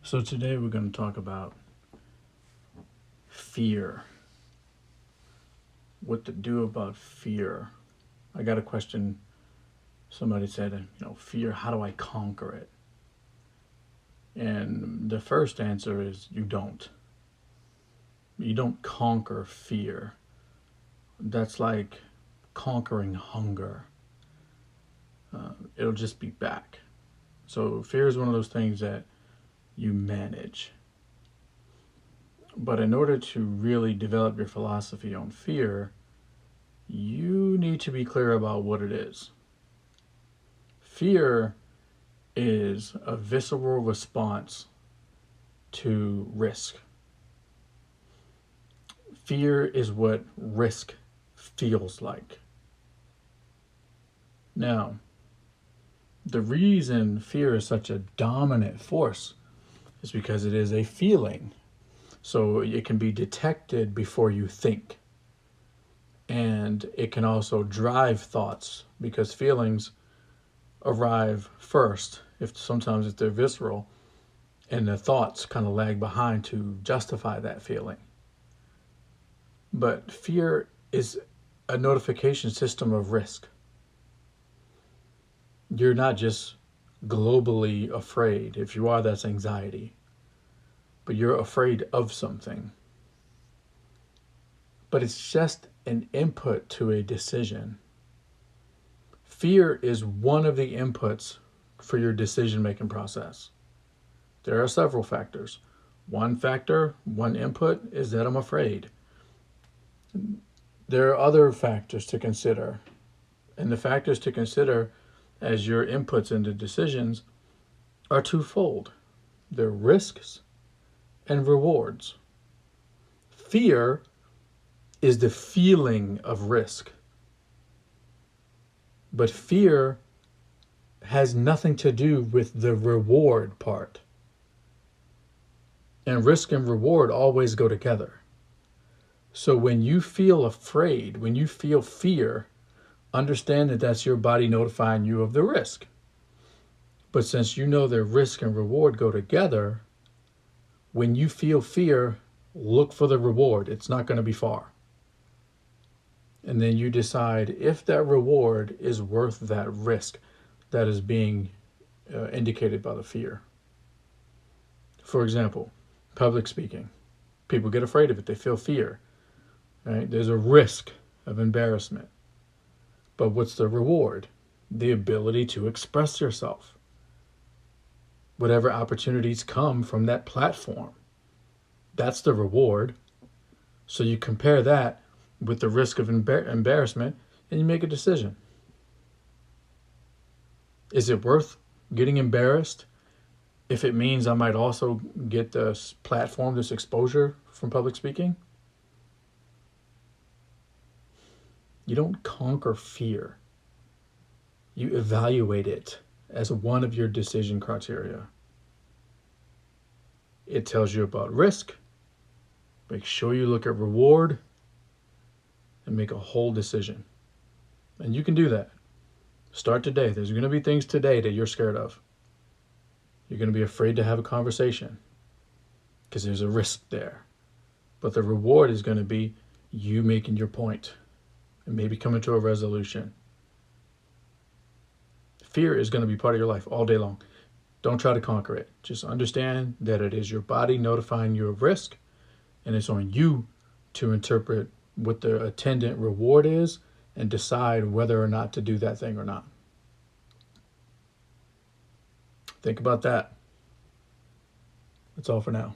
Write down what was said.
So today we're going to talk about fear. What to do about fear. I got a question. Somebody said, fear, how do I conquer it? And the first answer is you don't. You don't conquer fear. That's like conquering hunger. It'll just be back. So fear is one of those things that you manage. But in order to really develop your philosophy on fear, you need to be clear about what it is. Fear is a visceral response to risk. Fear is what risk feels like. Now, the reason fear is such a dominant force is because it is a feeling. So it can be detected before you think. And it can also drive thoughts because feelings arrive first, sometimes if they're visceral, and the thoughts kind of lag behind to justify that feeling. But fear is a notification system of risk. You're not just globally afraid. If you are, that's anxiety. But you're afraid of something. But it's just an input to a decision. Fear is one of the inputs for your decision-making process. There are several factors. One factor, one input is that I'm afraid. There are other factors to consider. And the factors to consider as your inputs into decisions are twofold. They're risks and rewards. Fear is the feeling of risk. But fear has nothing to do with the reward part. And risk and reward always go together. So when you feel afraid, when you feel fear, understand that that's your body notifying you of the risk. But since you know that risk and reward go together, when you feel fear, look for the reward. It's not going to be far. And then you decide if that reward is worth that risk that is being indicated by the fear. For example, public speaking. People get afraid of it. They feel fear. Right? There's a risk of embarrassment. But what's the reward? The ability to express yourself. Whatever opportunities come from that platform. That's the reward. So you compare that with the risk of embarrassment and you make a decision. Is it worth getting embarrassed if it means I might also get this platform, this exposure from public speaking? You don't conquer fear. You evaluate it as one of your decision criteria. It tells you about risk. Make sure you look at reward and make a whole decision. And you can do that. Start today. There's going to be things today that you're scared of. You're going to be afraid to have a conversation because there's a risk there. But the reward is going to be you making your point and maybe coming to a resolution. Fear is going to be part of your life all day long. Don't try to conquer it. Just understand that it is your body notifying you of risk, and it's on you to interpret what the attendant reward is and decide whether or not to do that thing or not. Think about that. That's all for now.